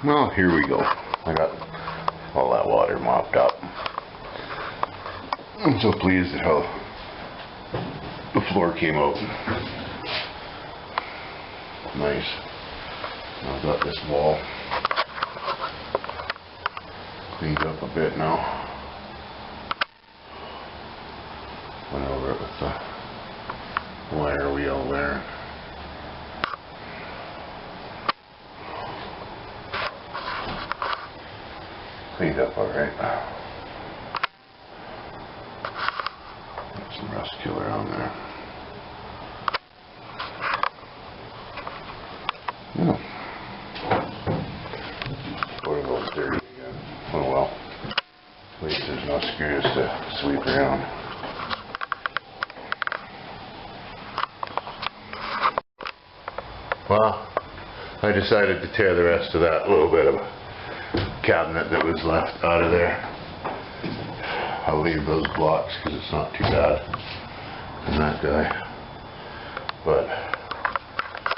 Well, here we go. I got all that water mopped up. I'm so pleased at how the floor came out. Nice. I've got this wall cleaned up a bit now. Went over it with the wire wheel there. Cleaned up alright. Got some rust killer on there. Yeah. Board goes dirty again. Oh well. At least there's no screws to sweep around. Well, I decided to tear the rest of that little bit of cabinet that was left out of there. I'll leave those blocks because it's not too bad. And that guy. But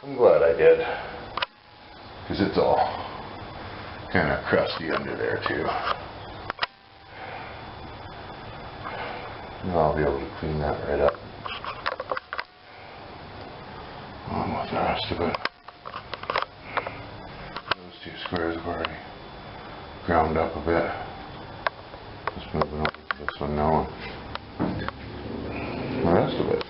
I'm glad I did. Because it's all kind of crusty under there too. And I'll be able to clean that right up. Along with the rest of it. Those two squares have already ground up a bit. Just moving over to this one now. And the rest of it.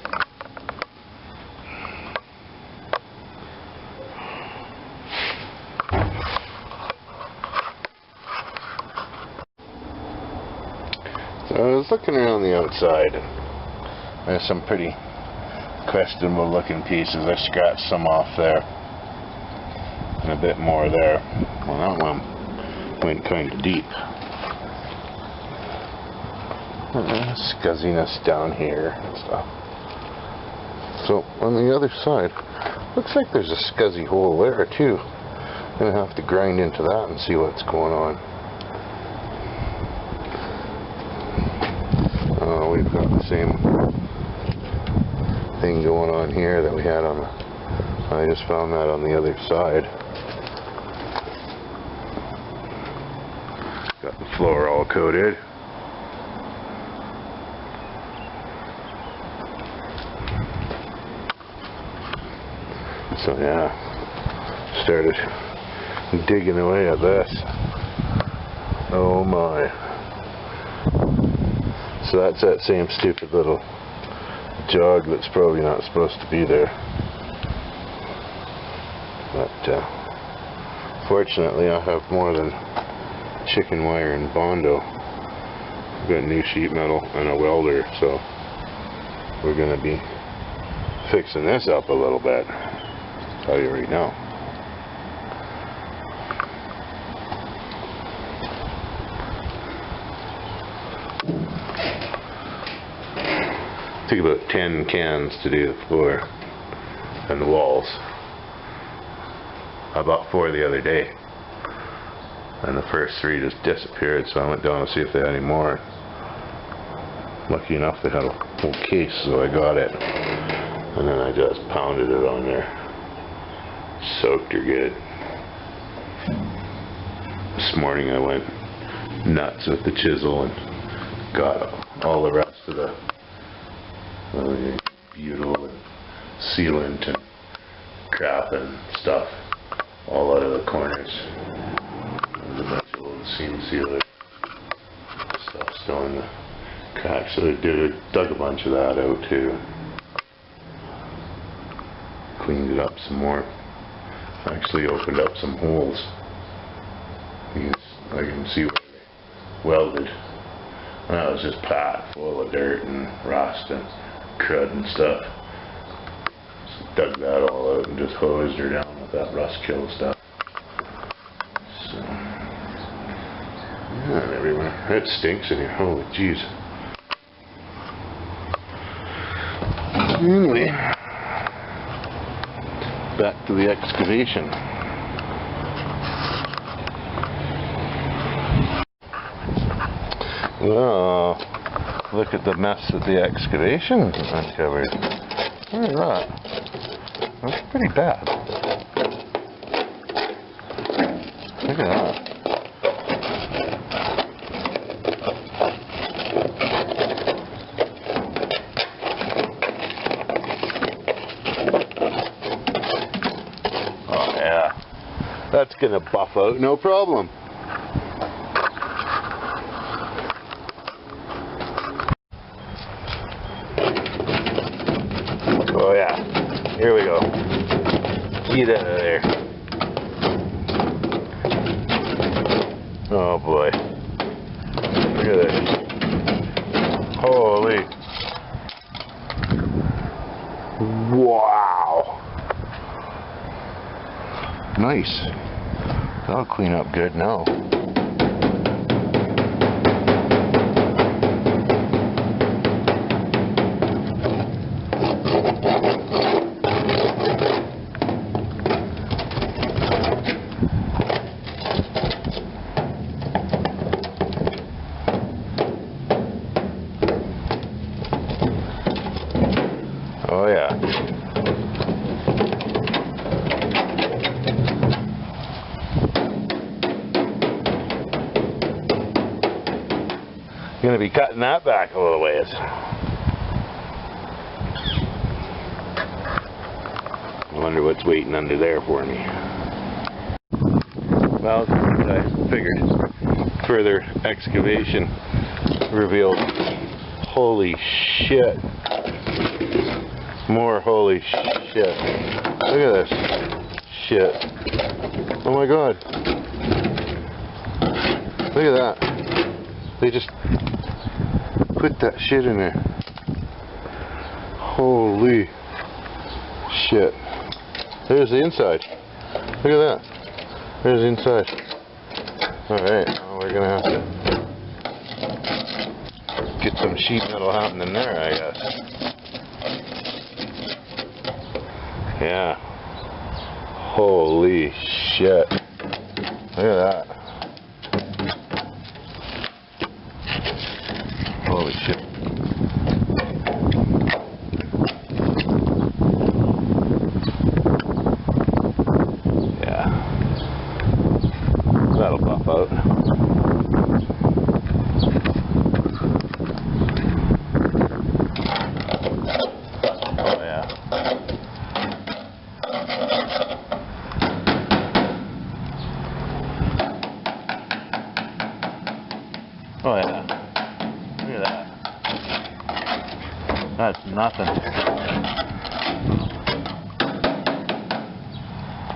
So I was looking around the outside and there's some pretty questionable looking pieces. I scratched some off there and a bit more there. Well, that one went kind of deep. Scuzziness down here and stuff. So on the other side, looks like there's a scuzzy hole there too. I'm gonna have to grind into that and see what's going on. We've got the same thing going on here that we had on the, I just found that on the other side. Got the floor all coated. So yeah, started digging away at this. Oh my. So that's that same stupid little jog that's probably not supposed to be there. But fortunately I have more than chicken wire and Bondo. I've got new sheet metal and a welder, so we're going to be fixing this up a little bit. I'll tell you right now. Took about 10 cans to do the floor and the walls. I bought 4 the other day and the first 3 just disappeared, so I went down to see if they had any more. Lucky enough they had a whole case, so I got it and then I just pounded it on there. Soaked her good. This morning I went nuts with the chisel and got all the rest of the butyl and sealant and crap and stuff all out of the corners. There's a bunch of old seam sealer stuff still in the cracks, so I dug a bunch of that out too. Cleaned it up some more. Actually opened up some holes. I can see where they welded. And that was just packed full of dirt and rust and crud and stuff. So dug that all out and just hosed her down with that rust kill stuff. So yeah, and everywhere. It stinks in here. Holy jeez. Anyway, back to the excavation. Well, look at the mess that the excavation uncovered. Look at that. That's pretty bad. I Look at that. Oh yeah. That's gonna buff out, no problem. Oh yeah. Here we go. Get out of there. Oh boy. Look at this. Holy. Wow. Nice. That'll clean up good now. Oh yeah. Gonna be cutting that back a little ways. I wonder what's waiting under there for me. Well, what I figured. Further excavation revealed. Holy shit. More holy shit. Look at this shit. Oh my god. Look at that. They just put that shit in there. Holy shit. There's the inside. Look at that. There's the inside. Alright, well, we're gonna have to get some sheet metal happening there, I guess. Yeah. Holy shit. Look at that. Holy shit. Yeah. That'll buff out. Oh yeah. Oh yeah. Look at that. That's nothing.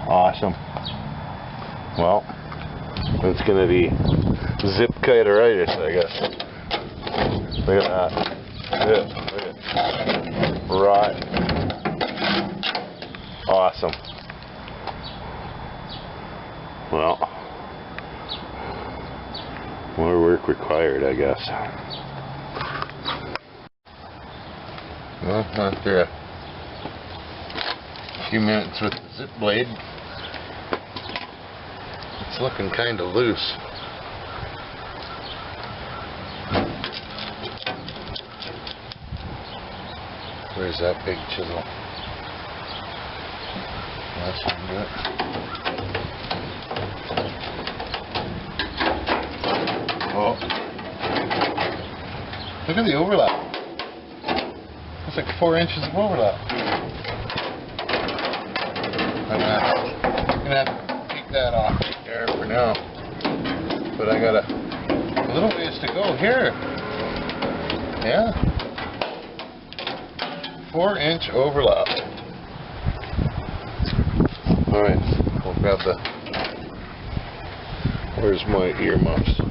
Awesome. Well, it's gonna be zip kite-aritis, I guess. Look at that. Look at it. Right. Awesome. Well, more work required, I guess. Well, after a few minutes with the zip blade, it's looking kind of loose. Where's that big chisel? That's one good. Oh. Look at the overlap. That's like 4 inches of overlap. I'm gonna have to take that off there for now. But I got a little ways to go here. Yeah. 4-inch overlap. Alright, we'll grab the... Where's my earmuffs?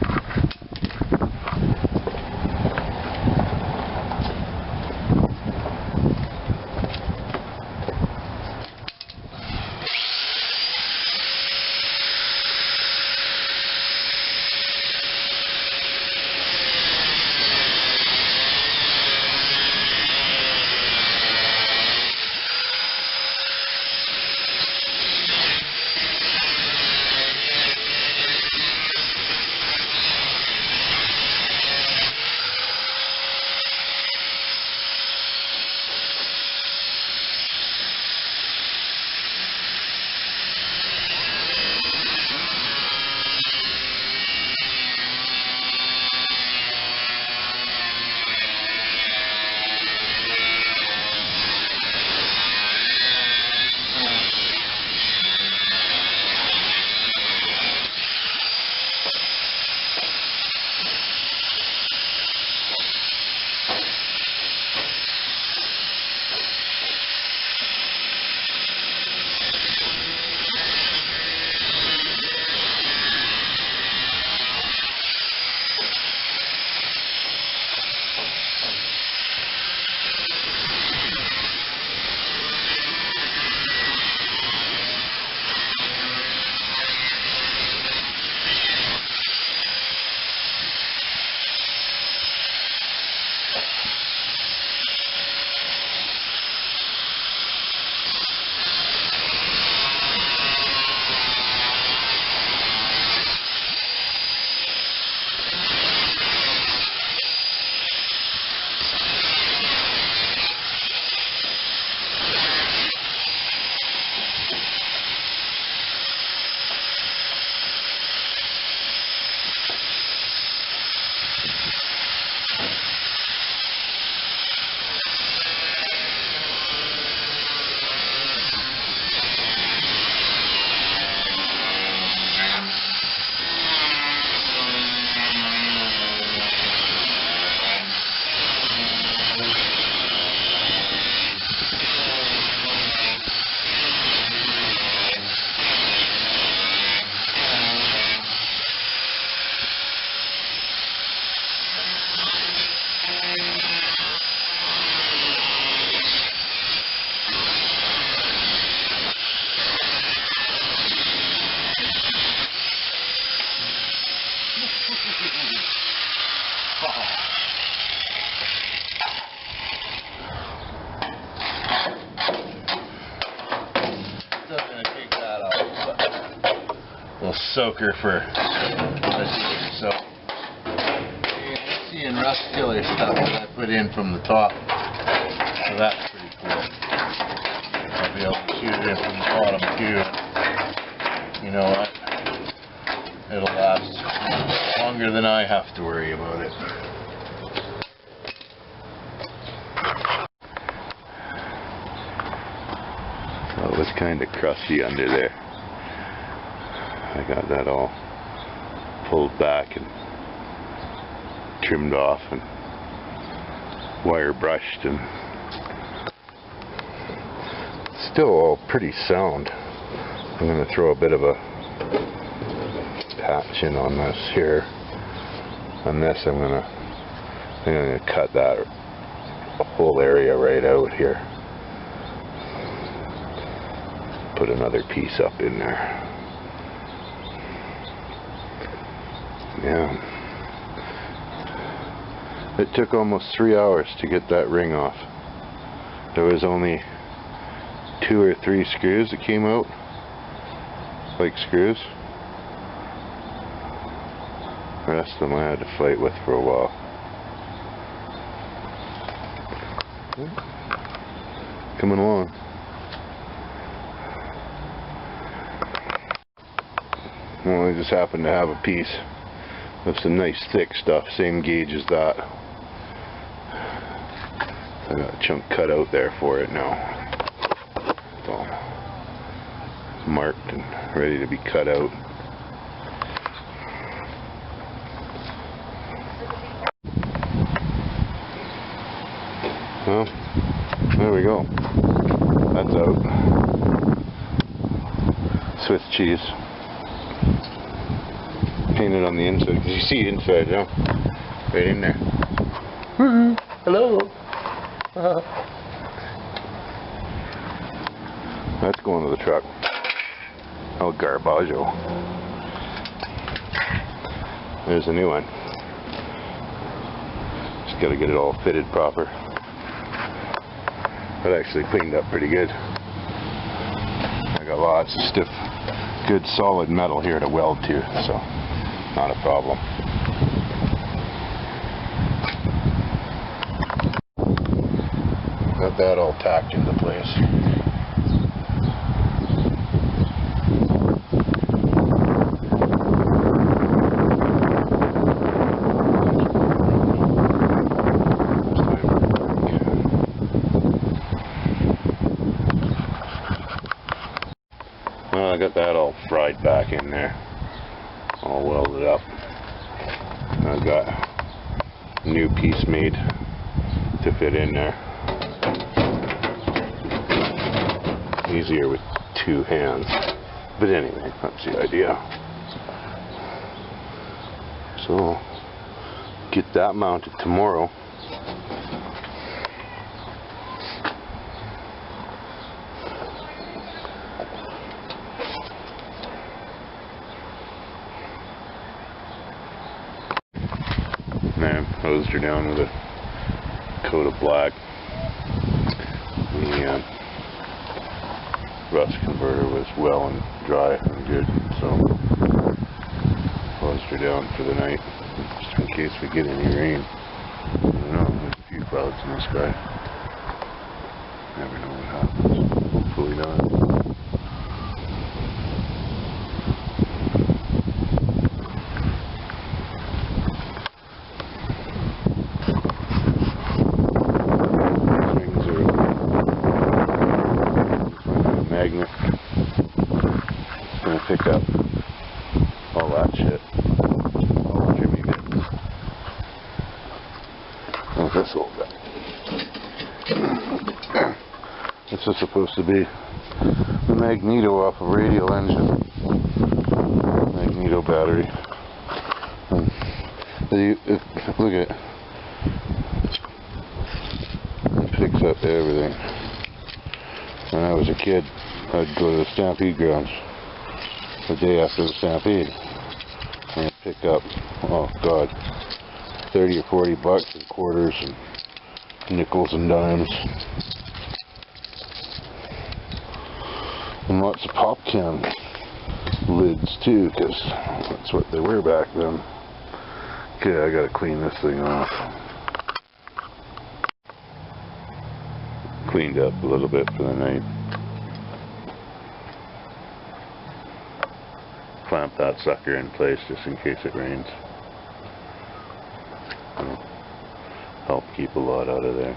little soaker for residues. So you're seeing rust killer stuff that I put in from the top. So that's pretty cool. I'll be able to shoot it in from the bottom too. You know what? It'll last longer than I have to worry about it. So it was kind of crusty under there. I got that all pulled back and trimmed off and wire brushed, and still all pretty sound. I'm going to throw a bit of a patch in on this here. On this I'm going to cut that whole area right out here. Put another piece up in there. Yeah. It took almost 3 hours to get that ring off. There was only 2 or 3 screws that came out, like screws. The rest of them I had to fight with for a while. Coming along. Well, I just happened to have a piece of some nice thick stuff, same gauge as that. I got a chunk cut out there for it now. It's all marked and ready to be cut out. Well, there we go. That's out. Swiss cheese. Painted on the inside, because you see inside, you know, right in there. Hello. That's going to the truck. El Garbaggio. There's a new one. Just got to get it all fitted proper. That actually cleaned up pretty good. I got lots of stiff, good solid metal here to weld to, so not a problem. Got that all tacked into place. Well, I got that all fried back in there. All welded up. I've got a new piece made to fit in there. Easier with 2 hands. But anyway, that's the idea. So, get that mounted tomorrow. Man, hosed her down with a coat of black. The rust converter was well and dry and good, so hosed her down for the night, just in case we get any rain. I don't know, there's a few clouds in the sky. Never know what happens. Hopefully not. Magnet. It's going to pick up all that shit. All the Jimmy bits. What's this old guy? This is supposed to be the magneto off a radial engine. Magneto battery. Look at it. It picks up everything. When I was a kid, I'd go to the Stampede grounds the day after the Stampede and I'd pick up, oh God, 30 or 40 bucks in quarters and nickels and dimes and lots of pop cans. lids too, because that's what they were back then. Okay, I gotta clean this thing off. Cleaned up a little bit for the night. Clamp that sucker in place just in case it rains. Help keep a lot out of there.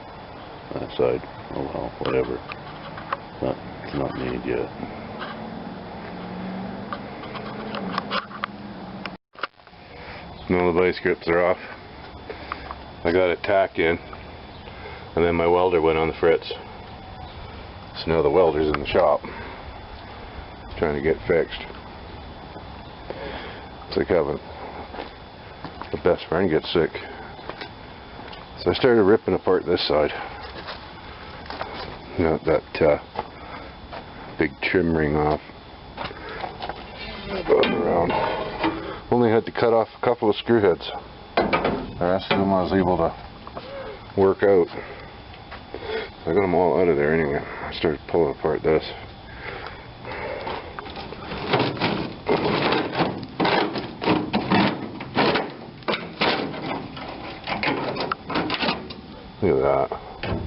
That side, oh well, whatever. It's not made yet. Now the vice grips are off. I got it tacked in, and then my welder went on the fritz. So now the welder's in the shop, trying to get fixed. It's like having the best friend get sick. So I started ripping apart this side. Got that big trim ring off. Going around. Only had to cut off a couple of screw heads. The rest of them I was able to work out. I got them all out of there anyway. I started pulling apart this. Look at that.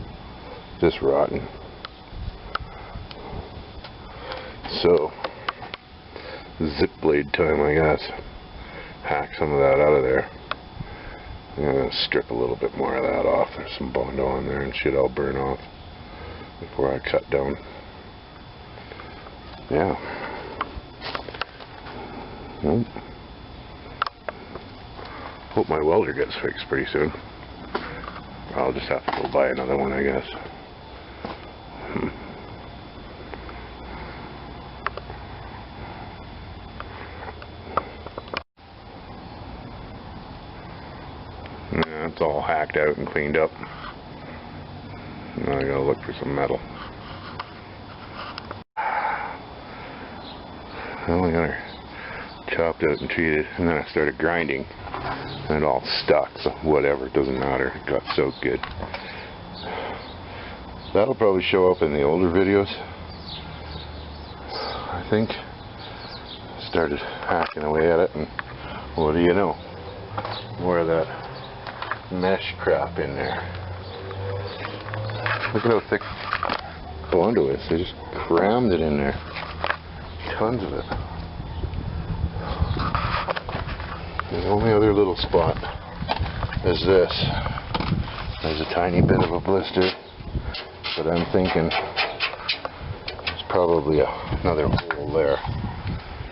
Just rotten. So, zip blade time, I guess. Hack some of that out of there. I'm going to strip a little bit more of that off. There's some Bondo on there and shit I'll burn off before I cut down. Yeah. Well, hope my welder gets fixed pretty soon. I'll just have to go buy another one, I guess. Yeah, it's all hacked out and cleaned up. Now I gotta look for some metal. Well, I got her chopped out and treated, and then I started grinding, and it all stuck, so whatever, it doesn't matter. It got so good. That'll probably show up in the older videos, I think. Started hacking away at it, and what do you know? More of that mesh crap in there. Look at how thick Bondo is. They just crammed it in there. Tons of it. The only other little spot is this. There's a tiny bit of a blister, but I'm thinking there's probably another hole there,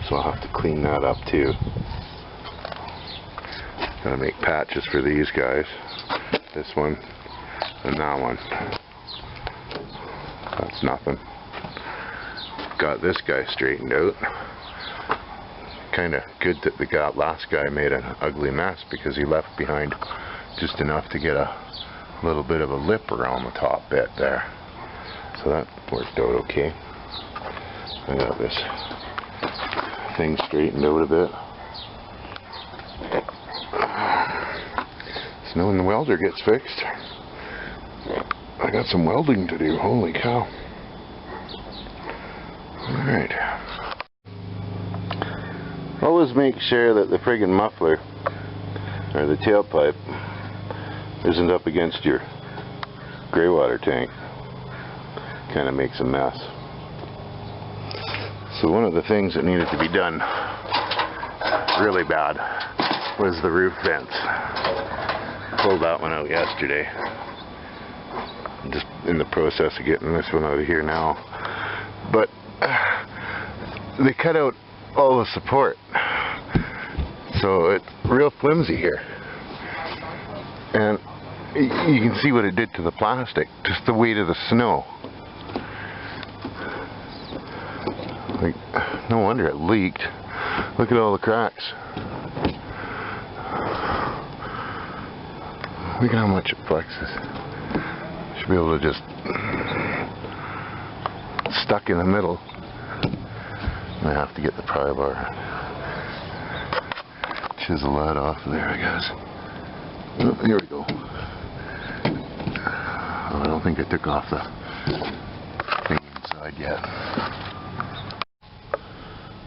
so I'll have to clean that up too. Gotta make patches for these guys. This one and that one. That's nothing. Got this guy straightened out. Kinda good that the last guy made an ugly mess, because he left behind just enough to get a little bit of a lip around the top bit there. So that worked out okay. I got this thing straightened out a bit. So now when the welder gets fixed, I got some welding to do. Holy cow. Alright. Always make sure that the friggin' muffler, or the tailpipe, isn't up against your gray water tank. Kinda makes a mess. So one of the things that needed to be done really bad was the roof vents. Pulled that one out yesterday. I'm just in the process of getting this one out of here now. But they cut out all the support, so it's real flimsy here. And you can see what it did to the plastic, just the weight of the snow. Like, no wonder it leaked. Look at all the cracks. Look at how much it flexes. Should be able to just stuck in the middle. I have to get the pry bar. Chisel that off there, I guess. Oh, here we go. Oh, I don't think I took off the thing inside yet.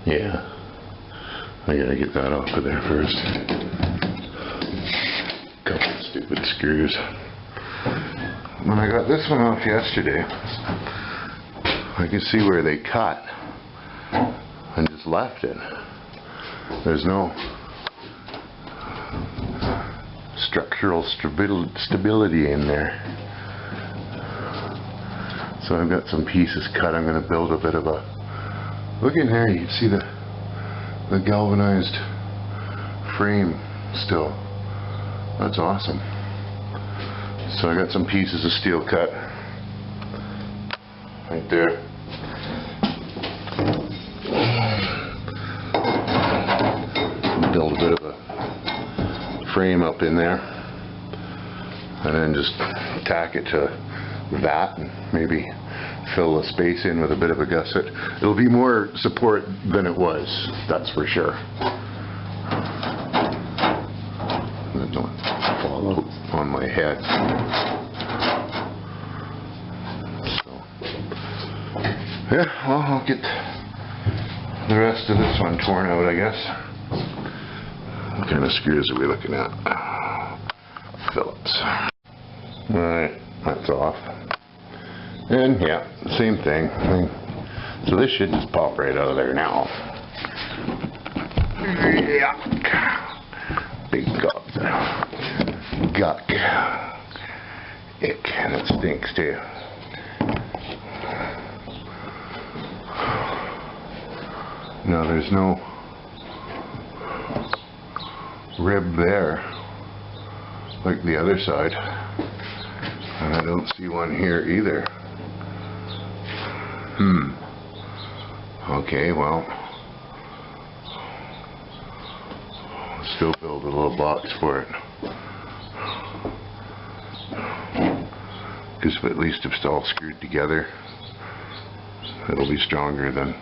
Yeah, I gotta get that off of there first. Couple of stupid screws. When I got this one off yesterday, I could see where they cut and just left it. There's no structural stability in there. So I've got some pieces cut. I'm going to build a bit of a... Look in here, you can see the galvanized frame still. That's awesome. So I got some pieces of steel cut right there. Build a bit of a frame up in there and then just tack it to that and maybe fill the space in with a bit of a gusset. It'll be more support than it was, that's for sure. Don't fall out on my head. So, yeah, well, I'll get the rest of this one torn out, I guess. What kind of screws are we looking at? Phillips. Alright, that's off. And yeah, same thing. So this should just pop right out of there now. Yeah. Big guck. Ick, and it stinks too. Now there's no rib there like the other side, and I don't see one here either. Okay, well, still build a little box for it, because at least if it's all screwed together, it'll be stronger than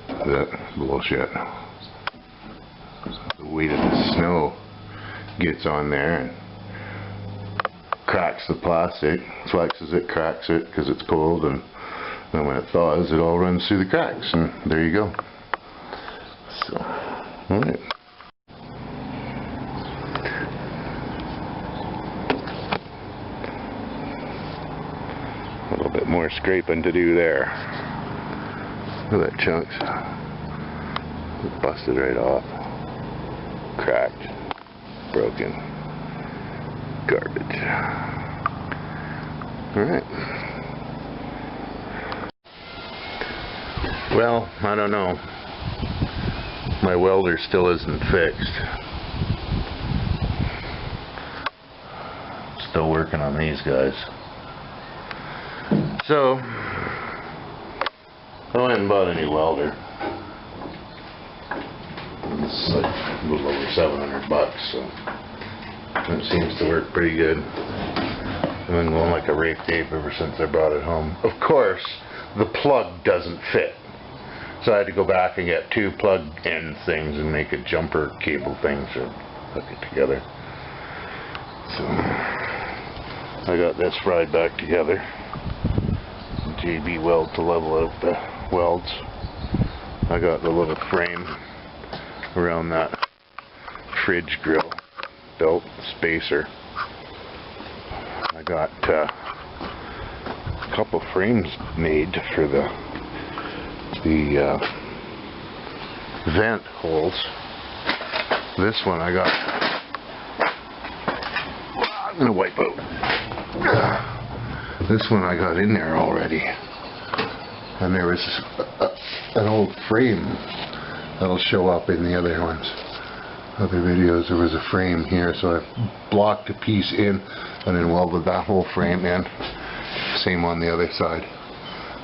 that bullshit. The weight of the snow gets on there and cracks the plastic, flexes it, cracks it because it's cold, and then when it thaws, it all runs through the cracks, and there you go. So, alright. A little bit more scraping to do there. Look at that chunks. It busted right off. Cracked. Broken. Garbage. Alright. Well, I don't know. My welder still isn't fixed. Still working on these guys. So, I went and bought a new welder. It's like a little over $700, so it seems to work pretty good. I've been going like a rape tape ever since I brought it home. Of course, the plug doesn't fit. So I had to go back and get two plug-in things and make a jumper cable thing to hook it together. So I got this fried back together. JB weld to level out the welds. I got the little frame around that fridge grill belt spacer. I got a couple frames made for the vent holes. This one I got, I'm gonna wipe out. This one I got in there already, and there was an old frame that'll show up in the other ones, other videos. There was a frame here, so I blocked a piece in and then welded that whole frame in. Same on the other side.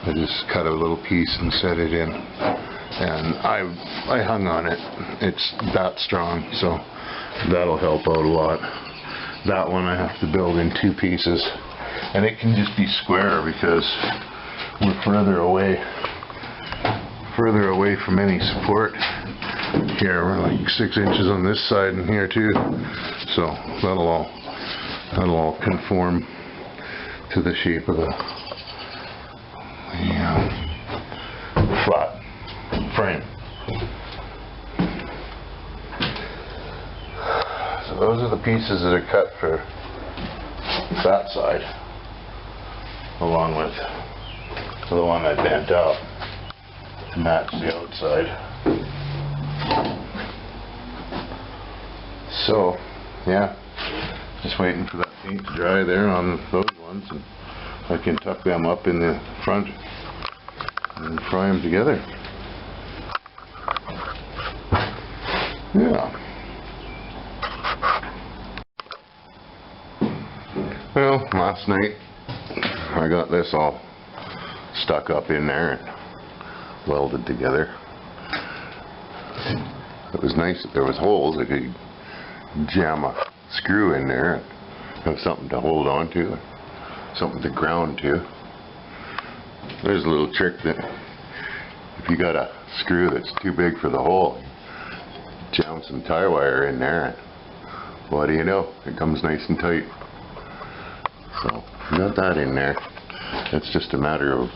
I just cut a little piece and set it in, and I hung on it. It's that strong, so that'll help out a lot. That one I have to build in two pieces, and it can just be square because we're further away from any support. Here we're like 6 inches on this side and here too, so that'll all conform to the shape of the flat frame. those are the pieces that are cut for that side, along with the one I bent up to match the outside. So, yeah, just waiting for that paint to dry there on those ones, and I can tuck them up in the front and fry them together. Yeah. Well, last night I got this all stuck up in there and welded together. It was nice that there was holes. I could jam a screw in there and have something to hold on to, something to ground to. There's a little trick that if you got a screw that's too big for the hole, jam some tie wire in there and what do you know, it comes nice and tight. So got that in there. It's just a matter of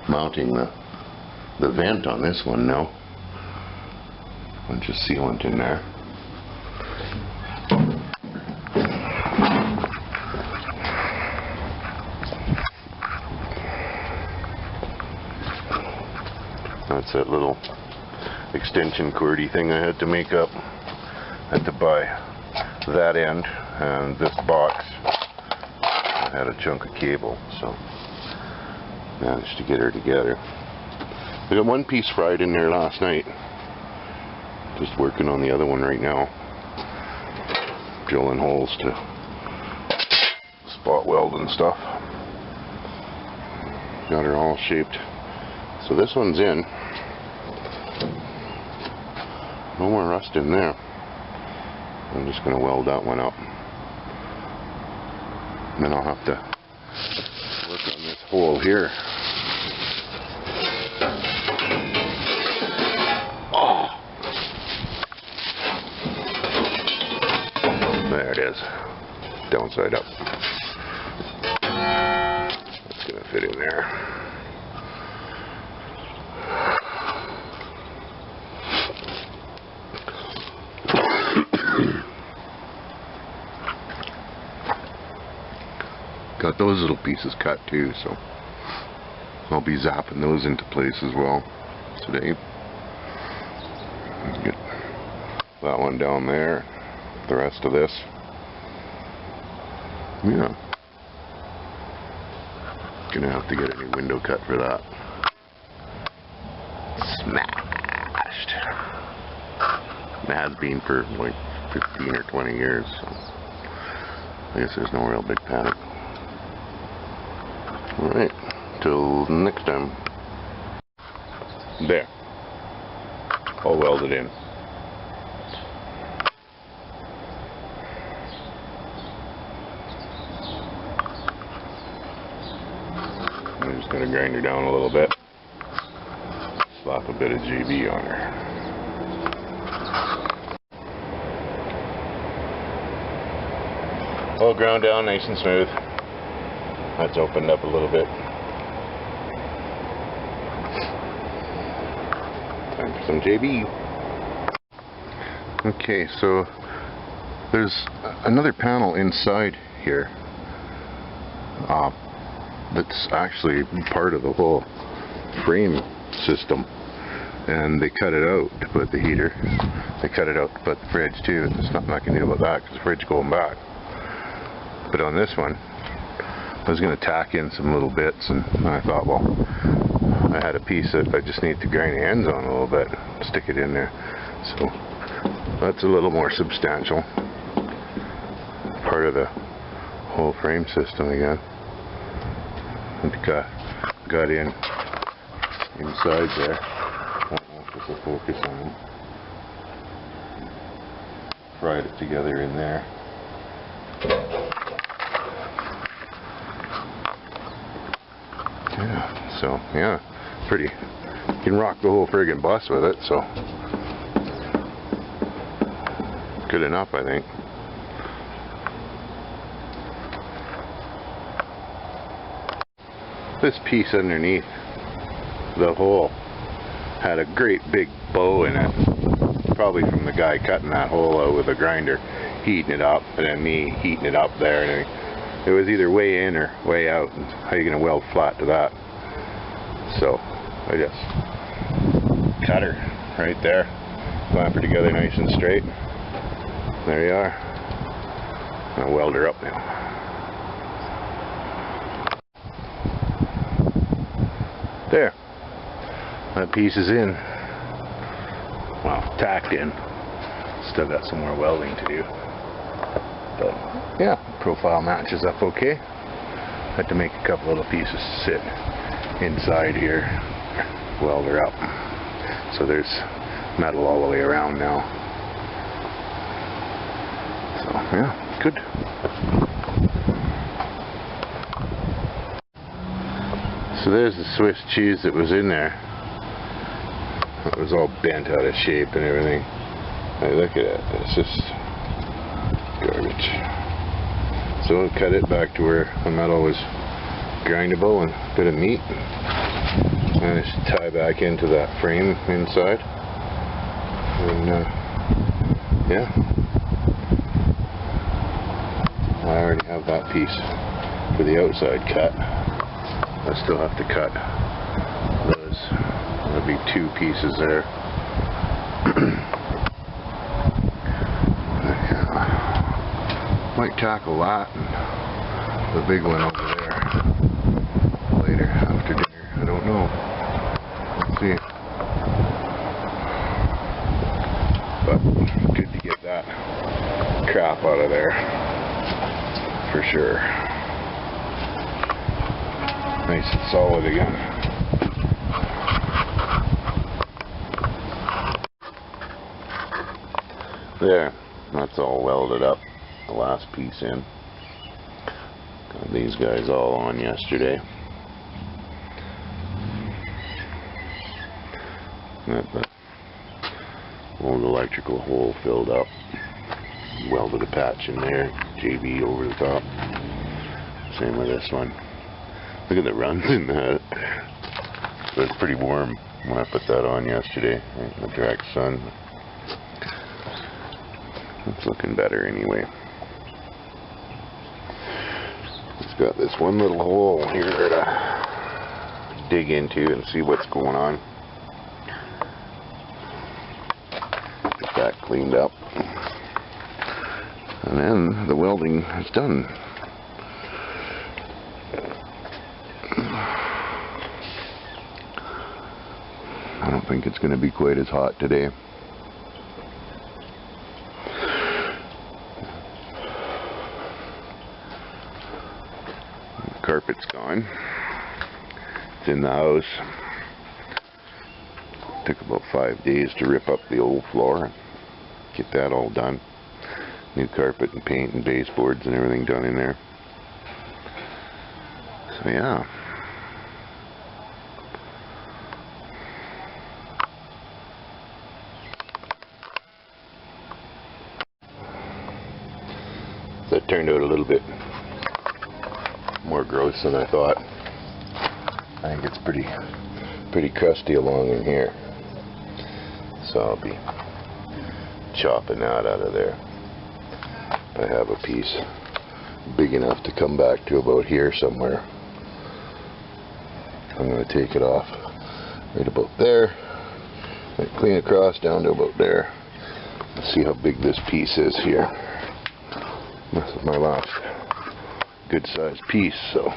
mounting the vent on this one now. Bunch of sealant in there. That's that little extension cordy thing I had to make up. I had to buy that end and this box. I had a chunk of cable, so managed to get her together. I got one piece fried in there last night. Just working on the other one right now. Drilling holes to spot weld and stuff. Got her all shaped. So this one's in. No more rust in there. I'm just going to weld that one up. And then I'll have to work on this hole here. Oh! There it is. Downside up. That's going to fit in there. Got those little pieces cut too, so I'll be zapping those into place as well today. Get that one down there, the rest of this. Yeah. Gonna have to get a new window cut for that. Smashed. It has been for like 15 or 20 years, so I guess there's no real big panic. Alright, till next time. There. All welded in. I'm just going to grind her down a little bit. Slap a bit of JB on her. All ground down nice and smooth. That's opened up a little bit. Time for some JB. Okay, so there's another panel inside here that's actually part of the whole frame system, and they cut it out to put the heater. They cut it out to put the fridge too. There's nothing I can do about that because the fridge is going back. But on this one, I was going to tack in some little bits, and I thought, well, I had a piece that I just need to grind the ends on a little bit, stick it in there. So that's a little more substantial. Part of the whole frame system again. And got in inside there. I don't know if this will focus on them. Fried it together in there. Yeah, so yeah, pretty. You can rock the whole friggin' bus with it, so good enough, I think. This piece underneath the hole had a great big bow in it. probably from the guy cutting that hole out with a grinder, heating it up, and then me heating it up there. And it was either way in or way out. And how are you going to weld flat to that? So I just cut her right there, clamp her together nice and straight. There you are. I'll weld her up now. There. That piece is in. Well, tacked in. Still got some more welding to do. But yeah, profile matches up okay. Had to make a couple little pieces sit inside here. Weld her up. So there's metal all the way around now. So yeah. Good. So there's the Swiss cheese that was in there. It was all bent out of shape and everything. Now look at it. It's just garbage. So we'll cut it back to where the metal was grindable and a bit of meat. Managed to tie back into that frame inside. And yeah. I already have that piece for the outside cut. I still have to cut those. There'll be 2 pieces there. Might tackle that and the big one over there later after dinner. I don't know. Let's see. But good to get that crap out of there. For sure. Nice and solid again. There, that's all welded up. The last piece in. Got these guys all on yesterday. Got the old electrical hole filled up. Welded a patch in there. JB over the top. Same with this one. Look at the runs in that. It was pretty warm when I put that on yesterday in the direct sun. It's looking better anyway. It's got this one little hole here to dig into and see what's going on. Get that cleaned up. And then the welding is done. I don't think it's going to be quite as hot today. The carpet's gone. It's in the house. Took about 5 days to rip up the old floor and get that all done. New carpet and paint and baseboards and everything done in there. So yeah. That turned out a little bit more gross than I thought. I think it's pretty crusty along in here. So I'll be chopping that out of there. I have a piece big enough to come back to about here somewhere. I'm going to take it off right about there, and clean across down to about there. Let's see how big this piece is here. This is my last good sized piece, so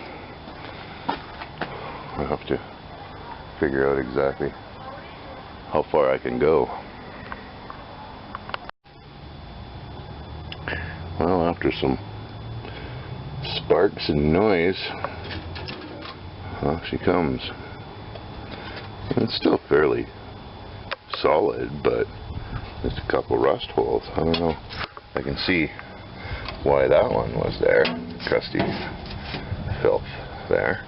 I'll have to figure out exactly how far I can go. Well, after some sparks and noise, off she comes. It's still fairly solid, but just a couple rust holes. I don't know. I can see why that one was there. Crusty filth there.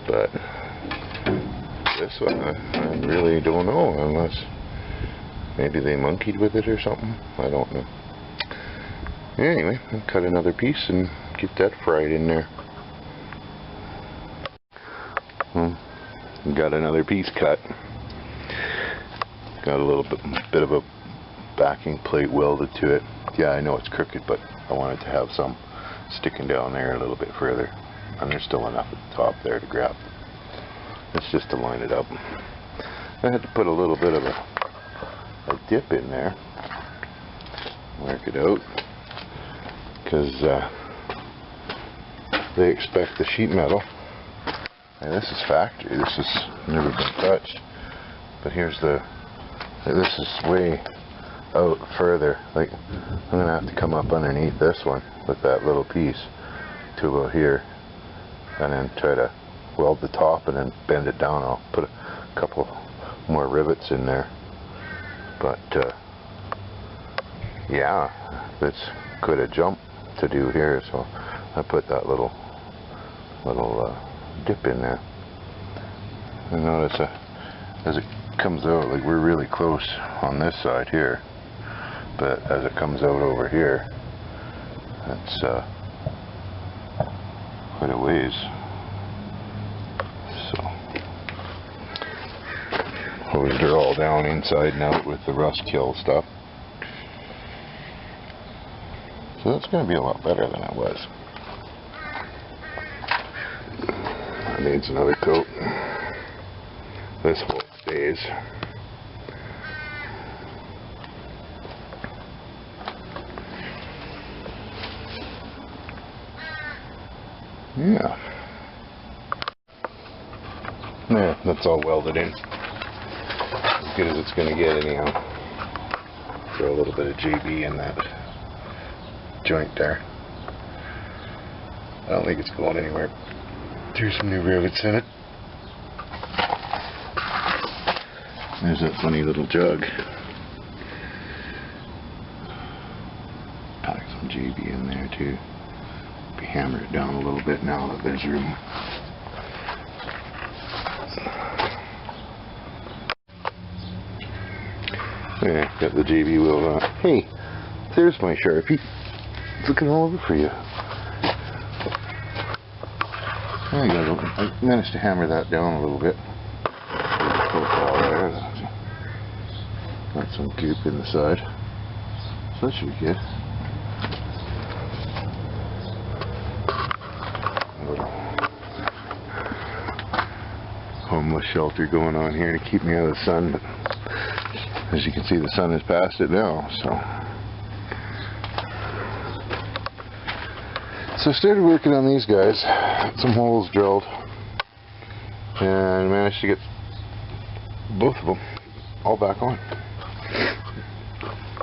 But this one, I really don't know, unless maybe they monkeyed with it or something. I don't know. Anyway, I'll cut another piece and get that fried in there. Well, got another piece cut. Got a little bit of a backing plate welded to it. Yeah, I know it's crooked, but I wanted to have some sticking down there a little bit further, and there's still enough at the top there to grab. It's just to line it up. I had to put a little bit of a dip in there, mark it out, because they expect the sheet metal, and this is factory, this has never been touched, but here's this is way out further. Like, I'm gonna have to come up underneath this one with that little piece to about here, and then try to weld the top and then bend it down. I'll put a couple more rivets in there, but yeah, that's quite a jump to do here, so I put that little dip in there. And notice as it comes out, like, we're really close on this side here, but as it comes out over here, that's quite a ways. So hosed are all down inside and out with the rust kill stuff. So that's going to be a lot better than it was. It needs another coat. This whole stays. Yeah. Yeah, that's all welded in. As good as it's going to get anyhow. Throw a little bit of JB in that joint there. I don't think it's going anywhere. Threw some new rivets in it. There's that funny little jug. Pack some JB in there too. Hammer it down a little bit now that there's room. Yeah, got the JB wheel on. Hey, there's my Sharpie. It's looking all over for you. There you go. I managed to hammer that down a little bit. Got some goop in the side. So that should be good. Homeless shelter going on here to keep me out of the sun, but as you can see, the sun is past it now. So I started working on these guys, some holes drilled, and managed to get both of them all back on.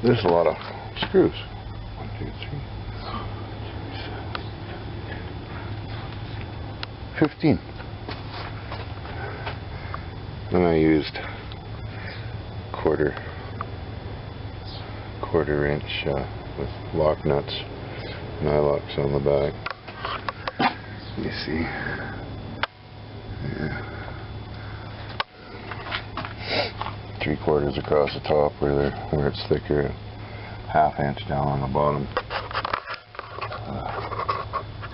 There's a lot of screws. 1, 2, 3, 15. And I used quarter inch with lock nuts and eye locks on the back. You see, yeah, 3/4 across the top where it's thicker, and 1/2 inch down on the bottom.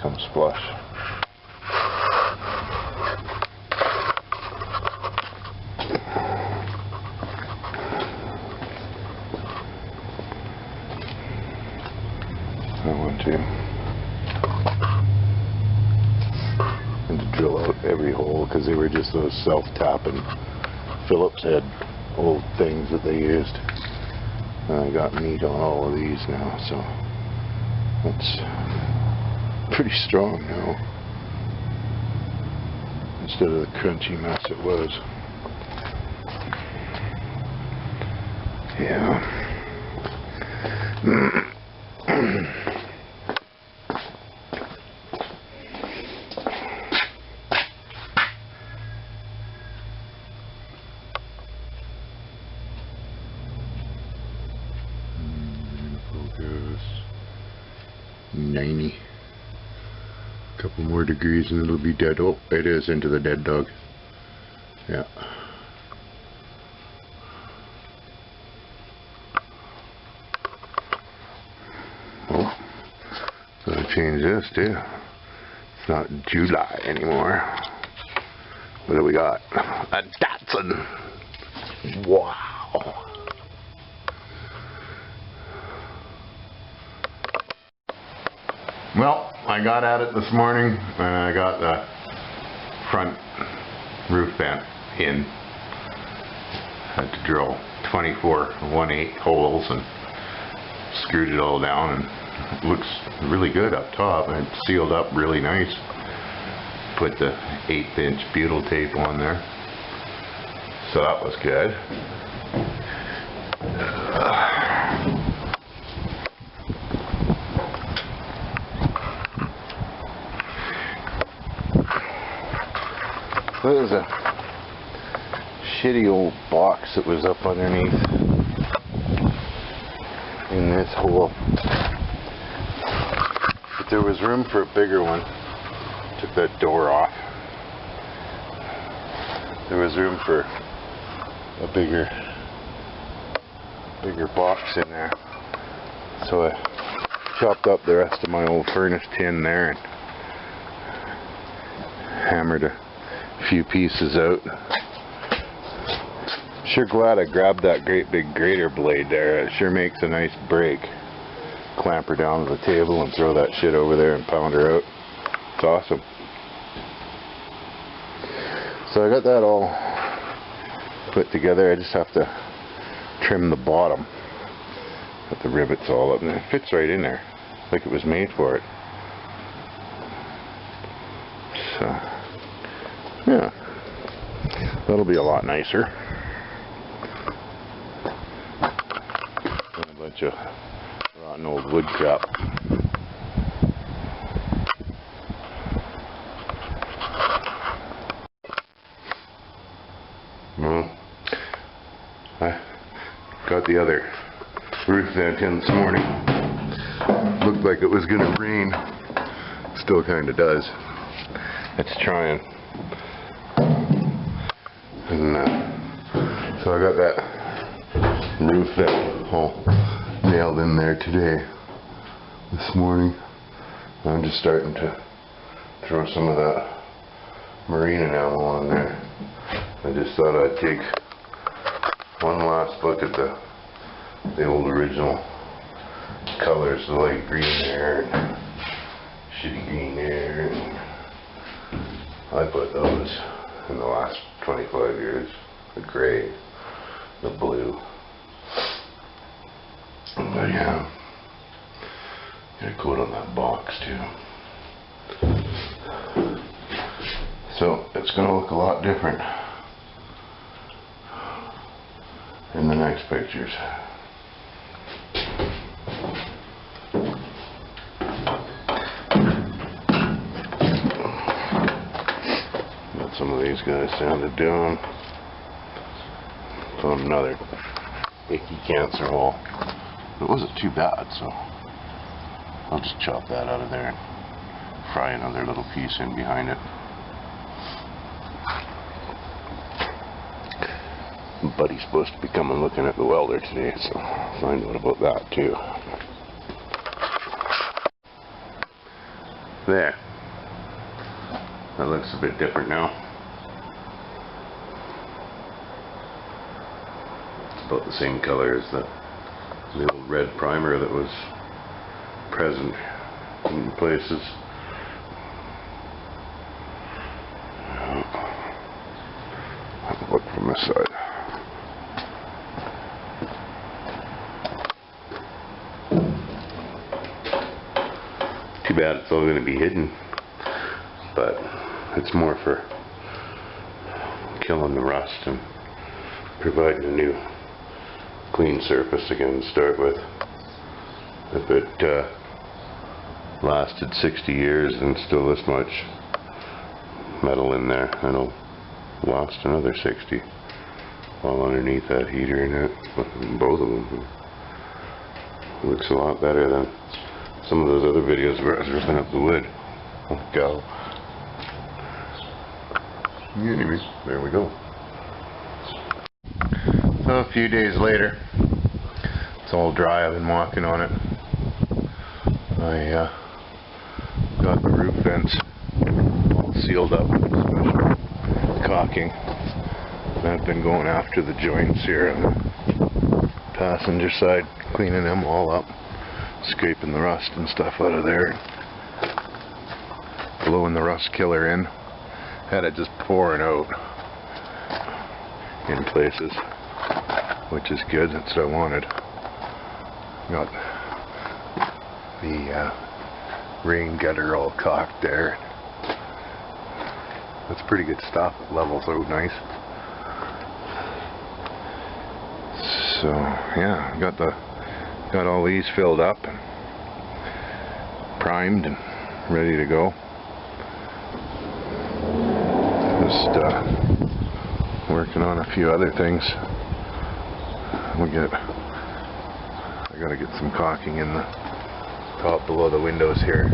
Comes flush. That one too. And to drill out every hole, because they were just those self-tapping Phillips head old things that they used. And I got meat on all of these now, so that's pretty strong now, instead of the crunchy mess it was. Yeah. Focus. 90. Couple more degrees and it'll be dead. Oh, it is into the dead dog. Yeah. Oh, gotta change this too. It's not July anymore. What do we got? A Datsun. Wow. Well, I got at it this morning and I got the front roof vent in. Had to drill 24 1/8 holes and screwed it all down, and it looks really good up top and it's sealed up really nice. Put the 1/8 inch butyl tape on there, so that was good. There's a shitty old box that was up underneath in this hole, but there was room for a bigger one. Took that door off. There was room for a bigger box in there, so I chopped up the rest of my old furnace tin there and hammered a few pieces out. Sure glad I grabbed that great big grater blade there. It sure makes a nice break. Clamp her down to the table and throw that shit over there and pound her out. It's awesome. So I got that all put together. I just have to trim the bottom. Got the rivets all up, and it fits right in there like it was made for it. So yeah, that'll be a lot nicer than a bunch of rotten old wood crap. Well, I got the other roof vent in this morning. Looked like it was gonna rain. Still kinda does. It's trying. And so I got that roof vent all nailed in there today, this morning. I'm just starting to throw some of that marine enamel on there. I just thought I'd take one last look at the old original colors, the light green there and shitty green there. And I put those in the last 25 years. The gray, the blue. But yeah, got a coat on that box too. So it's going to look a lot different in the next pictures. Got some of these guys sanded down. Found another icky cancer hole. It wasn't too bad, so I'll just chop that out of there and fry another little piece in behind it. Buddy's supposed to be coming looking at the welder today, so I'll find out about that too. There. That looks a bit different now. It's about the same color as the old red primer that was present in places. Have a look from this side. Too bad it's all going to be hidden, but it's more for killing the rust and providing a new clean surface again to start with. If it lasted 60 years and still this much metal in there, it'll last another 60 while underneath that heater in it. Both of them. It looks a lot better than some of those other videos where I was ripping up the wood. Oh, go. Anyway, there we go. So a few days later, it's all dry. I've been walking on it. I got the roof vents all sealed up with special caulking. And I've been going after the joints here on the passenger side, cleaning them all up, scraping the rust and stuff out of there, blowing the rust killer in. Had it just pouring out in places, which is good. That's what I wanted. Got the rain gutter all caulked there. That's pretty good stuff. It levels out nice. So yeah, got all these filled up and primed and ready to go. Just working on a few other things. I gotta get some caulking in the top below the windows here.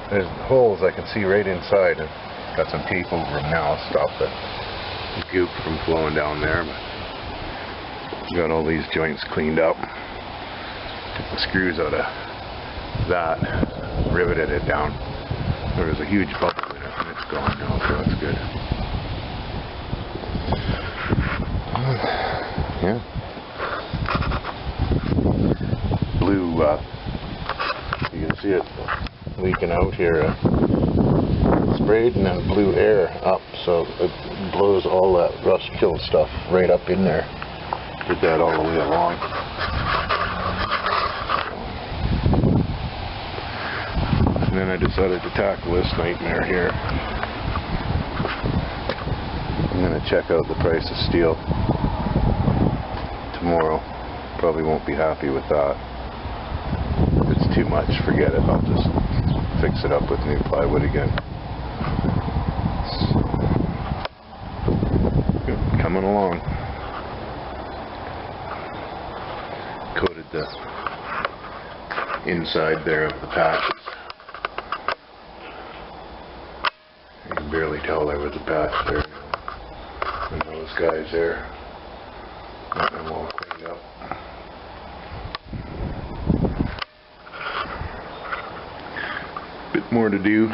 There's holes I can see right inside, and got some tape over them now to stop the goop from flowing down there. But got all these joints cleaned up. Took the screws out of that, riveted it down. There was a huge bubble in it, and it's gone now, so that's good. Yeah. Blue, you can see it leaking out here. Sprayed and then blew air up, so it blows all that rust killed stuff right up in there. Did that all the way along. And then I decided to tackle this nightmare here. I'm going to check out the price of steel tomorrow. Probably won't be happy with that. If it's too much, forget it. I'll just fix it up with new plywood again. Coming along. Coated the inside there of the patches. You can barely tell there was a patch there. And those guys there. Got them all cleaned up. Bit more to do.